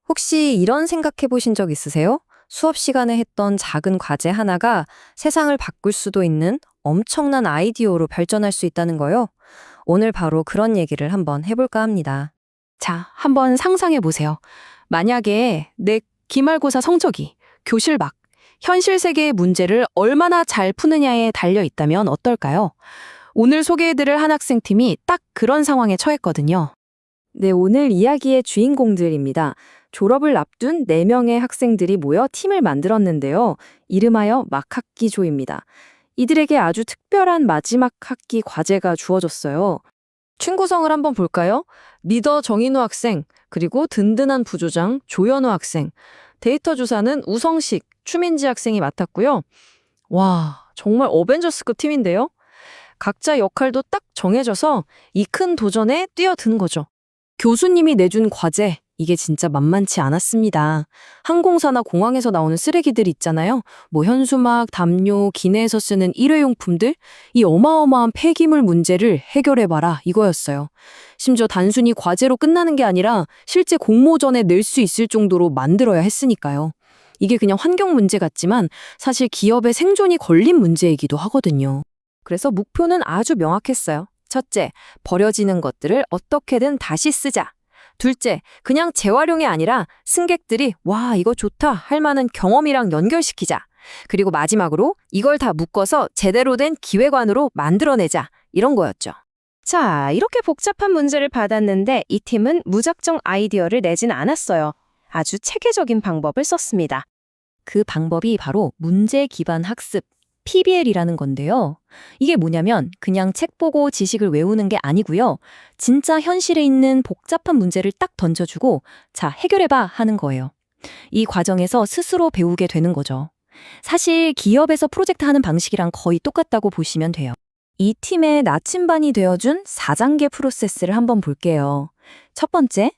혹시 이런 생각해 보신 적 있으세요? 수업 시간에 했던 작은 과제 하나가 세상을 바꿀 수도 있는 엄청난 아이디어로 발전할 수 있다는 거요. 오늘 바로 그런 얘기를 한번 해볼까 합니다. 자, 한번 상상해 보세요. 만약에 내 기말고사 성적이 교실 밖, 현실 세계의 문제를 얼마나 잘 푸느냐에 달려 있다면 어떨까요? 오늘 소개해드릴 한 학생팀이 딱 그런 상황에 처했거든요. 네, 오늘 이야기의 주인공들입니다. 졸업을 앞둔 4명의 학생들이 모여 팀을 만들었는데요. 이름하여 막학기조입니다. 이들에게 아주 특별한 마지막 학기 과제가 주어졌어요. 팀 구성을 한번 볼까요? 리더 정인우 학생, 그리고 든든한 부조장 조현우 학생, 데이터 주사는 우성식, 추민지 학생이 맡았고요. 와, 정말 어벤져스급 팀인데요. 각자 역할도 딱 정해져서 이 큰 도전에 뛰어든 거죠. 교수님이 내준 과제, 이게 진짜 만만치 않았습니다. 항공사나 공항에서 나오는 쓰레기들 있잖아요. 뭐 현수막, 담요, 기내에서 쓰는 일회용품들, 이 어마어마한 폐기물 문제를 해결해봐라 이거였어요. 심지어 단순히 과제로 끝나는 게 아니라 실제 공모전에 낼 수 있을 정도로 만들어야 했으니까요. 이게 그냥 환경 문제 같지만 사실 기업의 생존이 걸린 문제이기도 하거든요. 그래서 목표는 아주 명확했어요. 첫째, 버려지는 것들을 어떻게든 다시 쓰자. 둘째, 그냥 재활용이 아니라 승객들이 와, 이거 좋다 할 만한 경험이랑 연결시키자. 그리고 마지막으로 이걸 다 묶어서 제대로 된 기획안으로 만들어내자. 이런 거였죠. 자, 이렇게 복잡한 문제를 받았는데 이 팀은 무작정 아이디어를 내진 않았어요. 아주 체계적인 방법을 썼습니다. 그 방법이 바로 문제 기반 학습, PBL이라는 건데요. 이게 뭐냐면 그냥 책 보고 지식을 외우는 게 아니고요. 진짜 현실에 있는 복잡한 문제를 딱 던져주고 자, 해결해봐 하는 거예요. 이 과정에서 스스로 배우게 되는 거죠. 사실 기업에서 프로젝트 하는 방식이랑 거의 똑같다고 보시면 돼요. 이 팀의 나침반이 되어준 4단계 프로세스를 한번 볼게요. 첫 번째,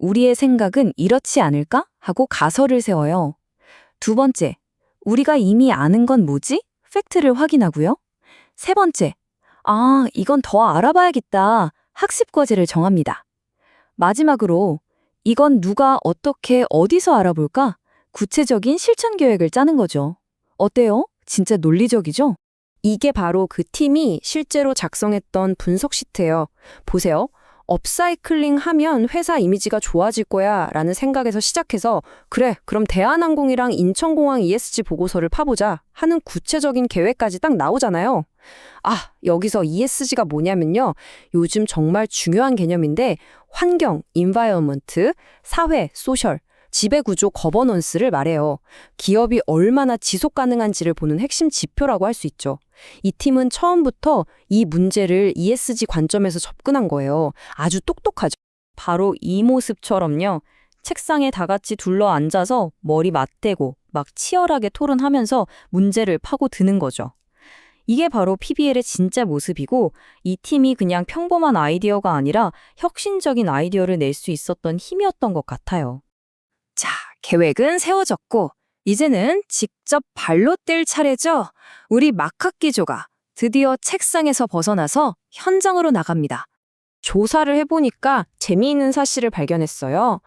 우리의 생각은 이렇지 않을까? 하고 가설을 세워요. 두 번째, 우리가 이미 아는 건 뭐지? 팩트를 확인하고요. 세 번째, 아, 이건 더 알아봐야겠다. 학습 과제를 정합니다. 마지막으로, 이건 누가 어떻게 어디서 알아볼까? 구체적인 실천 계획을 짜는 거죠. 어때요? 진짜 논리적이죠? 이게 바로 그 팀이 실제로 작성했던 분석 시트예요. 보세요. 업사이클링 하면 회사 이미지가 좋아질 거야 라는 생각에서 시작해서 그래, 그럼 대한항공이랑 인천공항 ESG 보고서를 파보자 하는 구체적인 계획까지 딱 나오잖아요. 아, 여기서 ESG가 뭐냐면요. 요즘 정말 중요한 개념인데 환경, environment, 사회, 소셜, 지배구조 거버넌스를 말해요. 기업이 얼마나 지속 가능한지를 보는 핵심 지표라고 할 수 있죠. 이 팀은 처음부터 이 문제를 ESG 관점에서 접근한 거예요. 아주 똑똑하죠. 바로 이 모습처럼요. 책상에 다 같이 둘러 앉아서 머리 맞대고 막 치열하게 토론하면서 문제를 파고드는 거죠. 이게 바로 PBL의 진짜 모습이고 이 팀이 그냥 평범한 아이디어가 아니라 혁신적인 아이디어를 낼 수 있었던 힘이었던 것 같아요. 자, 계획은 세워졌고 이제는 직접 발로 뗄 차례죠. 우리 막학기조가 드디어 책상에서 벗어나서 현장으로 나갑니다. 조사를 해보니까 재미있는 사실을 발견했어요.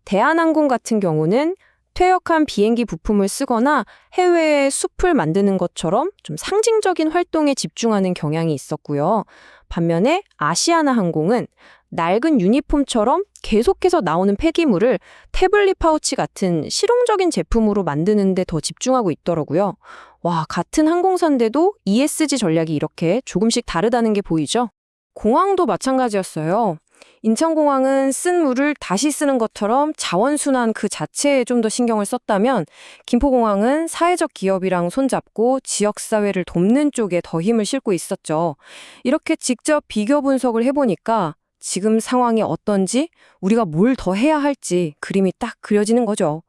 대한항공 같은 경우는 퇴역한 비행기 부품을 쓰거나 해외에 숲을 만드는 것처럼 좀 상징적인 활동에 집중하는 경향이 있었고요. 반면에 아시아나항공은 낡은 유니폼처럼 계속해서 나오는 폐기물을 태블릿 파우치 같은 실용적인 제품으로 만드는 데 더 집중하고 있더라고요. 와, 같은 항공사인데도 ESG 전략이 이렇게 조금씩 다르다는 게 보이죠? 공항도 마찬가지였어요. 인천공항은 쓴 물을 다시 쓰는 것처럼 자원순환 그 자체에 좀 더 신경을 썼다면 김포공항은 사회적 기업이랑 손잡고 지역사회를 돕는 쪽에 더 힘을 싣고 있었죠. 이렇게 직접 비교 분석을 해보니까 지금 상황이 어떤지 우리가 뭘 더 해야 할지 그림이 딱 그려지는 거죠.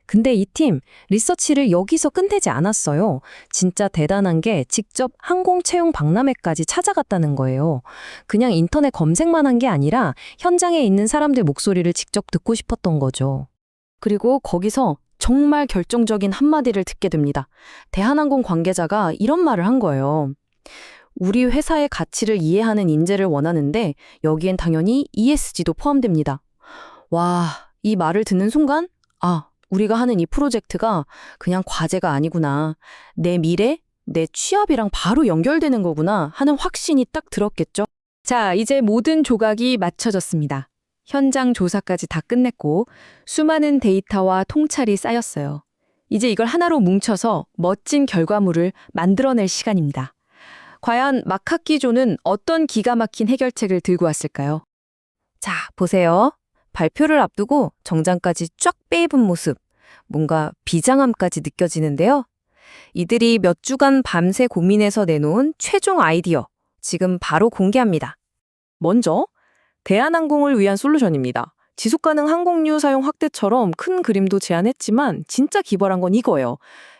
근데 이 팀 리서치를 여기서 끝내지 않았어요. 진짜 대단한 게 직접 항공 채용 박람회까지 찾아갔다는 거예요. 그냥 인터넷 검색만 한 게 아니라 현장에 있는 사람들 목소리를 직접 듣고 싶었던 거죠. 그리고 거기서 정말 결정적인 한마디를 듣게 됩니다. 대한항공 관계자가 이런 말을 한 거예요. 우리 회사의 가치를 이해하는 인재를 원하는데 여기엔 당연히 ESG도 포함됩니다. 와, 이 말을 듣는 순간, 아, 우리가 하는 이 프로젝트가 그냥 과제가 아니구나. 내 미래, 내 취업이랑 바로 연결되는 거구나 하는 확신이 딱 들었겠죠. 자, 이제 모든 조각이 맞춰졌습니다. 현장 조사까지 다 끝냈고 수많은 데이터와 통찰이 쌓였어요. 이제 이걸 하나로 뭉쳐서 멋진 결과물을 만들어낼 시간입니다. 과연 막학기조는 어떤 기가 막힌 해결책을 들고 왔을까요? 자, 보세요. 발표를 앞두고 정장까지 쫙 빼입은 모습. 뭔가 비장함까지 느껴지는데요. 이들이 몇 주간 밤새 고민해서 내놓은 최종 아이디어. 지금 바로 공개합니다. 먼저 대한항공을 위한 솔루션입니다. 지속가능 항공유 사용 확대처럼 큰 그림도 제안했지만 진짜 기발한 건 이거예요.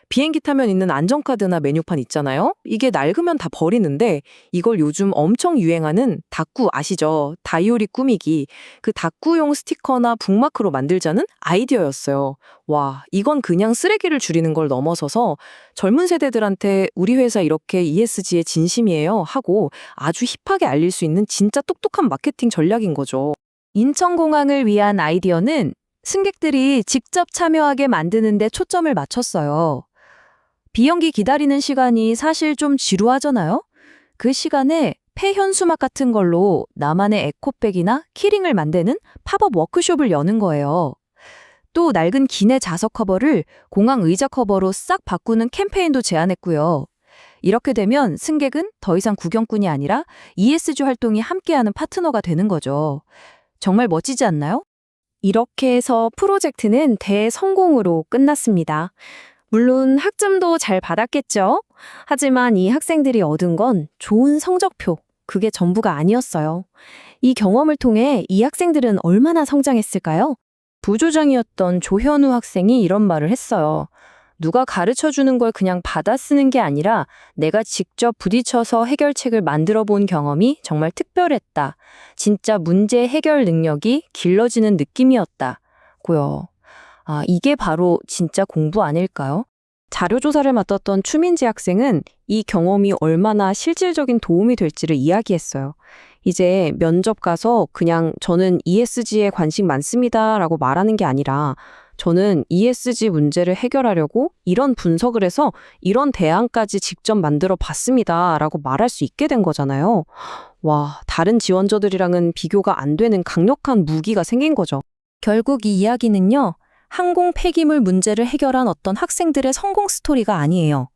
비행기 타면 있는 안전카드나 메뉴판 있잖아요. 이게 낡으면 다 버리는데 이걸 요즘 엄청 유행하는 다꾸 아시죠? 다이오리 꾸미기. 그 다꾸용 스티커나 북마크로 만들자는 아이디어였어요. 와, 이건 그냥 쓰레기를 줄이는 걸 넘어서서 젊은 세대들한테 우리 회사 이렇게 ESG에 진심이에요 하고 아주 힙하게 알릴 수 있는 진짜 똑똑한 마케팅 전략인 거죠. 인천공항을 위한 아이디어는 승객들이 직접 참여하게 만드는 데 초점을 맞췄어요. 비행기 기다리는 시간이 사실 좀 지루하잖아요? 그 시간에 폐현수막 같은 걸로 나만의 에코백이나 키링을 만드는 팝업 워크숍을 여는 거예요. 또 낡은 기내 자석 커버를 공항 의자 커버로 싹 바꾸는 캠페인도 제안했고요. 이렇게 되면 승객은 더 이상 구경꾼이 아니라 ESG 활동이 함께하는 파트너가 되는 거죠. 정말 멋지지 않나요? 이렇게 해서 프로젝트는 대성공으로 끝났습니다. 물론 학점도 잘 받았겠죠? 하지만 이 학생들이 얻은 건 좋은 성적표, 그게 전부가 아니었어요. 이 경험을 통해 이 학생들은 얼마나 성장했을까요? 부조장이었던 조현우 학생이 이런 말을 했어요. 누가 가르쳐주는 걸 그냥 받아 쓰는 게 아니라 내가 직접 부딪혀서 해결책을 만들어 본 경험이 정말 특별했다. 진짜 문제 해결 능력이 길러지는 느낌이었다고요. 아, 이게 바로 진짜 공부 아닐까요? 자료조사를 맡았던 추민지 학생은 이 경험이 얼마나 실질적인 도움이 될지를 이야기했어요. 이제 면접 가서 그냥 저는 ESG에 관심 많습니다 라고 말하는 게 아니라 저는 ESG 문제를 해결하려고 이런 분석을 해서 이런 대안까지 직접 만들어 봤습니다 라고 말할 수 있게 된 거잖아요. 와, 다른 지원자들이랑은 비교가 안 되는 강력한 무기가 생긴 거죠. 결국 이 이야기는요, 항공 폐기물 문제를 해결한 어떤 학생들의 성공 스토리가 아니에요.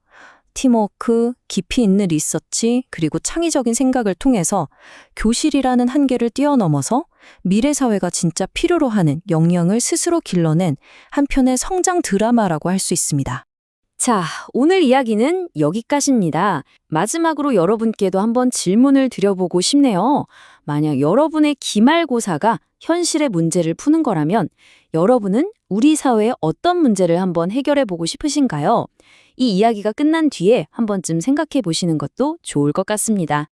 팀워크, 깊이 있는 리서치, 그리고 창의적인 생각을 통해서 교실이라는 한계를 뛰어넘어서 미래 사회가 진짜 필요로 하는 역량을 스스로 길러낸 한편의 성장 드라마라고 할 수 있습니다. 자, 오늘 이야기는 여기까지입니다. 마지막으로 여러분께도 한번 질문을 드려보고 싶네요. 만약 여러분의 기말고사가 현실의 문제를 푸는 거라면 여러분은 우리 사회의 어떤 문제를 한번 해결해 보고 싶으신가요? 이 이야기가 끝난 뒤에 한 번쯤 생각해 보시는 것도 좋을 것 같습니다.